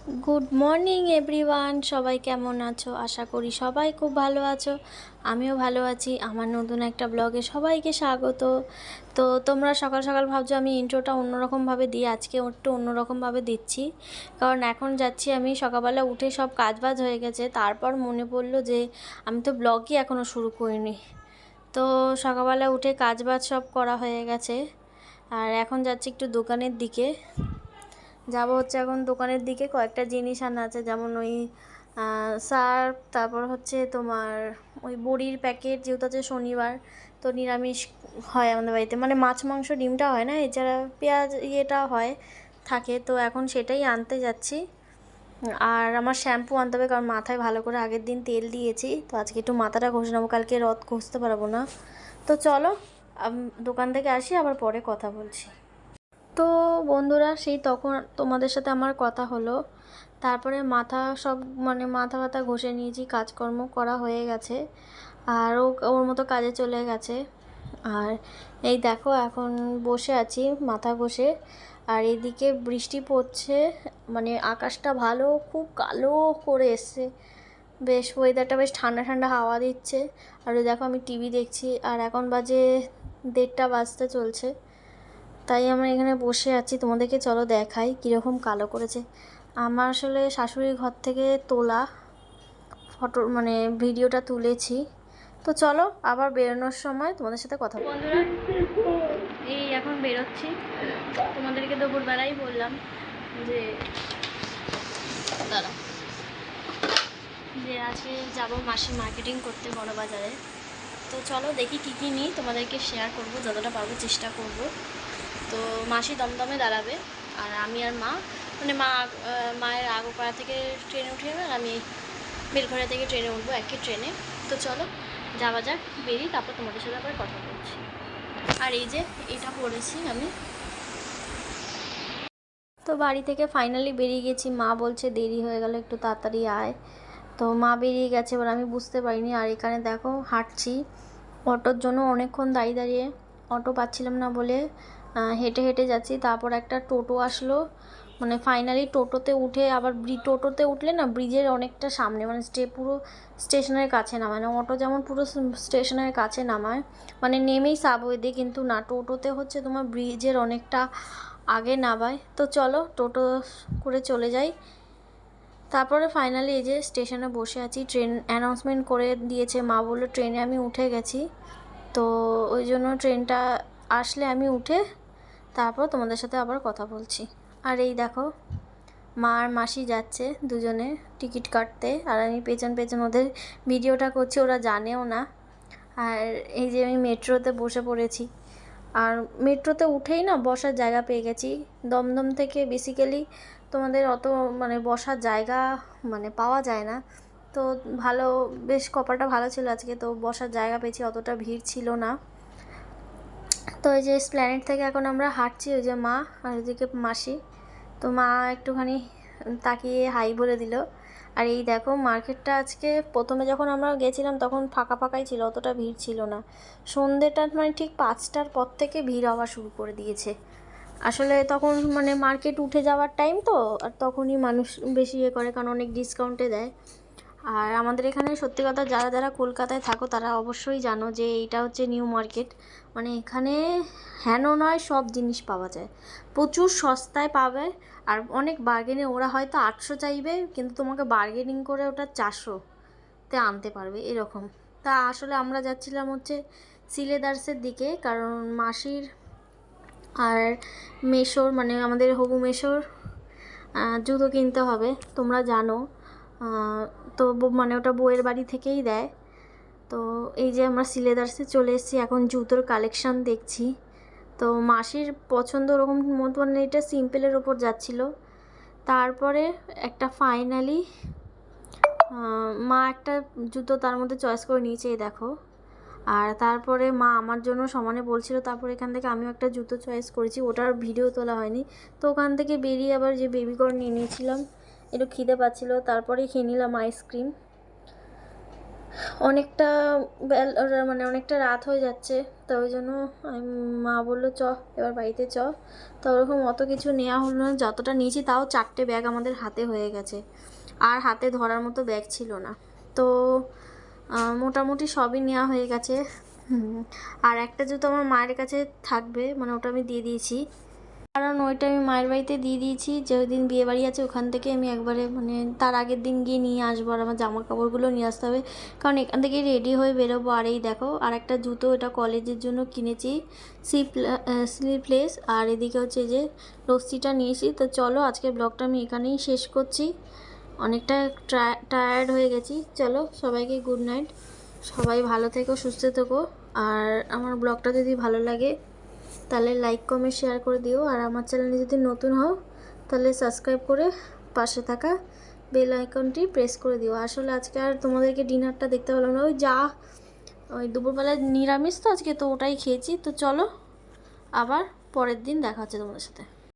Good morning everyone, সবাই কেমন আছো? আশা করি সবাই খুব ভালো আছো। আমিও ভালো আছি। আমার নতুন একটা ব্লগে সবাইকে স্বাগত। তো তোমরা সকাল সকাল ভাবছো আমি ইন্ট্রোটা অন্যরকমভাবে দিই, আজকে একটু অন্যরকমভাবে দিচ্ছি। কারণ এখন যাচ্ছি, আমি সকালবেলা উঠে সব কাজবাজ হয়ে গেছে, তারপর মনে পড়লো যে আমি তো ব্লগই এখনও শুরু করিনি। তো সকালবেলা উঠে কাজবাজ সব করা হয়ে গেছে, আর এখন যাচ্ছি একটু দোকানের দিকে। যাব হচ্ছে এখন দোকানের দিকে, কয়েকটা জিনিস আনা আছে, যেমন ওই সার্ফ, তারপর হচ্ছে তোমার ওই বড়ির প্যাকেট, যেহেতু আছে শনিবার, তো নিরামিষ হয় আমাদের বাড়িতে, মানে মাছ মাংস ডিমটা হয় না, এছাড়া পেঁয়াজ ইয়েটা হয় থাকে, তো এখন সেটাই আনতে যাচ্ছি। আর আমার শ্যাম্পু আনতে হবে, কারণ মাথায় ভালো করে আগের দিন তেল দিয়েছি, তো আজকে একটু মাথাটা ঘষে নেবো, কালকে রথ ঘষতে পারবো না। তো চলো দোকান থেকে আসি, আবার পরে কথা বলছি। তো বন্ধুরা, সেই তখন তোমাদের সাথে আমার কথা হলো, তারপরে মাথা সব মানে মাথা ব্যথা ঘষে নিয়েছি, কাজকর্ম করা হয়ে গেছে, আর ওর মতো কাজে চলে গেছে। আর এই দেখো এখন বসে আছি মাথা ঘষে, আর এদিকে বৃষ্টি পড়ছে, মানে আকাশটা ভালো, খুব কালো করে এসছে, বেশ ওয়েদারটা বেশ ঠান্ডা ঠান্ডা হাওয়া দিচ্ছে। আর দেখো আমি টিভি দেখছি, আর এখন বাজে 1:30 বাজতে চলছে, তাই আমরা এখানে বসে আছি। তোমাদেরকে চলো দেখাই কীরকম কালো করেছে। আমার আসলে শাশুড়ির ঘর থেকে তোলা ফটো, মানে ভিডিওটা তুলেছি। তো চলো আবার বেরোনোর সময় তোমাদের সাথে কথা বলবো। বন্ধুরা, এই এখন বেরোচ্ছি। তোমাদেরকে দুপুরবেলাই বললাম যে দাঁড়া, যে আজকে যাব মাসি মার্কেটিং করতে বড় বাজারে। তো চলো দেখি কী কী নিই, তোমাদেরকে শেয়ার করব, যতটা পারবো চেষ্টা করব। তো মাসি দমদমে দাঁড়াবে, আর আমি আর মা, মানে মায়ের আগোপাড়া থেকে ট্রেনে উঠে যাবে, আর আমি বেলঘড়া থেকে ট্রেনে উঠবো, একই ট্রেনে। তো চলো যাওয়া যাক, বেরিয়ে তারপর তোমাদের সাথে আবার কথা বলছি। আর এই যে এটা পড়েছি আমি। তো বাড়ি থেকে ফাইনালি বেরিয়ে গেছি, মা বলছে দেরি হয়ে গেল, একটু তাড়াতাড়ি আয়। তো মা বেরিয়ে গেছে, এবার আমি বুঝতে পারিনি। আর এখানে দেখো হাঁটছি, অটোর জন্য অনেকক্ষণ দাঁড়িয়ে দাঁড়িয়ে, অটো পাচ্ছিলাম না বলে হেঁটে হেঁটে যাচ্ছি। তারপর একটা টোটো আসলো, মানে ফাইনালি টোটোতে উঠে, আবার টোটোতে উঠলে না ব্রিজের অনেকটা সামনে, মানে পুরো স্টেশনের কাছে নামায় না, অটো যেমন পুরো স্টেশনের কাছে নামায়, মানে নেমেই সাবওয়েতে, কিন্তু না, টোটোতে হচ্ছে তোমার ব্রিজের অনেকটা আগে নামায়। তো চলো টোটো করে চলে যাই। তারপরে ফাইনালি এই যে স্টেশনে বসে আছি, ট্রেন অ্যানাউন্সমেন্ট করে দিয়েছে, মা বললো ট্রেনে আমি উঠে গেছি, তো ওই জন্য ট্রেনটা আসলে আমি উঠে তারপর তোমাদের সাথে আবার কথা বলছি। আর এই দেখো মা আর মাসি যাচ্ছে দুজনে টিকিট কাটতে, আর আমি পেছন পেছন ওদের ভিডিওটা করছি, ওরা জানেও না। আর এই যে আমি মেট্রোতে বসে পড়েছি, আর মেট্রোতে উঠেই না বসার জায়গা পেয়ে গেছি। দমদম থেকে বেসিক্যালি তোমাদের অত মানে বসার জায়গা মানে পাওয়া যায় না, তো ভালো, বেশ কপালটা ভালো ছিল আজকে, তো বসার জায়গা পেয়েছি, অতটা ভিড় ছিল না। তো এই যে এসপ্ল্যানেড থেকে এখন আমরা হাঁটছি, ওই যে মা আর ওইদিকে মাসি। তো মা একটুখানি তাকিয়ে হাই বলে দিল। আর এই দেখো মার্কেটটা আজকে, প্রথমে যখন আমরা গেছিলাম তখন ফাঁকা ফাঁকাই ছিল, অতটা ভিড় ছিল না। সন্ধ্যেটা মানে ঠিক 5টার পর থেকে ভিড় হওয়া শুরু করে দিয়েছে। আসলে তখন মানে মার্কেট উঠে যাওয়ার টাইম তো, আর তখনই মানুষ বেশি ইয়ে করে, কারণ অনেক ডিসকাউন্টে দেয়। আর আমাদের এখানে সত্যি কথা, যারা যারা কলকাতায় থাকো তারা অবশ্যই জানো যে এইটা হচ্ছে নিউ মার্কেট, মানে এখানে হেন নয় সব জিনিস পাওয়া যায়, প্রচুর সস্তায় পাবে। আর অনেক বার্গেনে, ওরা হয়তো 800 চাইবে, কিন্তু তোমাকে বার্গেনিং করে ওটা 400-তে আনতে পারবে এরকম। তা আসলে আমরা যাচ্ছিলাম হচ্ছে সিলেদার্সের দিকে, কারণ মাসির আর মেশোর, মানে আমাদের হবু মেশোর জুতো কিনতে হবে, তোমরা জানো। তো মানে ওটা বউয়ের বাড়ি থেকেই দেয়। তো এই যে আমরা সিলেদার্সে চলে এসেছি, এখন জুতোর কালেকশান দেখছি। তো মাসির পছন্দ ওরকম মতন, এটা সিম্পলের ওপর যাচ্ছিলো। তারপরে একটা ফাইনালি মা একটা জুতো তার মধ্যে চয়েস করে নিয়েছে, এই দেখো। আর তারপরে মা আমার জন্য সমানে বলছিল, তারপর এখান থেকে আমিও একটা জুতো চয়েস করেছি, ওটার ভিডিও তোলা হয়নি। তো ওখান থেকে বেরিয়ে আবার যে বেবিকর্ন নিয়ে নিয়েছিলাম, একটু খিদে পাচ্ছিলো, তারপরে খেয়ে নিলাম আইসক্রিম। অনেকটা মানে অনেকটা রাত হয়ে যাচ্ছে, তো ওই জন্য মা বললো চ এবার বাড়িতে চ। তো ওরকম অত কিছু নেওয়া হলো না, যতটা নিয়েছি তাও 4টে ব্যাগ আমাদের হাতে হয়ে গেছে, আর হাতে ধরার মতো ব্যাগ ছিল না। তো মোটামুটি সবই নেওয়া হয়ে গেছে। আর একটা জুতো আমার মায়ের কাছে থাকবে, মানে ওটা আমি দিয়ে দিয়েছি, কারণ ওইটা আমি মায়ের বাড়িতে দিয়ে দিয়েছি, যে ওই দিন বিয়েবাড়ি আছে ওখান থেকে আমি একবারে মানে তার আগের দিন গিয়ে নিয়ে আসবো, আর আমার জামা কাপড়গুলো নিয়ে আসতে হবে, কারণ এখান থেকে রেডি হয়ে বেরোবো। আর এই দেখো আর একটা জুতো, এটা কলেজের জন্য কিনেছি, স্লিভলেস। আর এদিকে হচ্ছে যে লস্যিটা নিয়েছি। তো চলো আজকের ব্লগটা আমি এখানেই শেষ করছি, অনেকটা টায়ার্ড হয়ে গেছি। চলো সবাইকে গুড নাইট, সবাই ভালো থেকো, সুস্থ থেকো। আর আমার ব্লগটা যদি ভালো লাগে তাহলে লাইক কমেন্ট শেয়ার করে দিও, আর আমার চ্যানেলে যদি নতুন হও তাহলে সাবস্ক্রাইব করে পাশে থাকা বেল আইকনটি প্রেস করে দিও। আসলে আজকে আর তোমাদেরকে ডিনারটা দেখতে পেলাম না, ওই দুপুরবেলায় নিরামিষ তো আজকে, তো ওটাই খেয়েছি। তো চলো আবার পরের দিন দেখা হচ্ছে তোমাদের সাথে।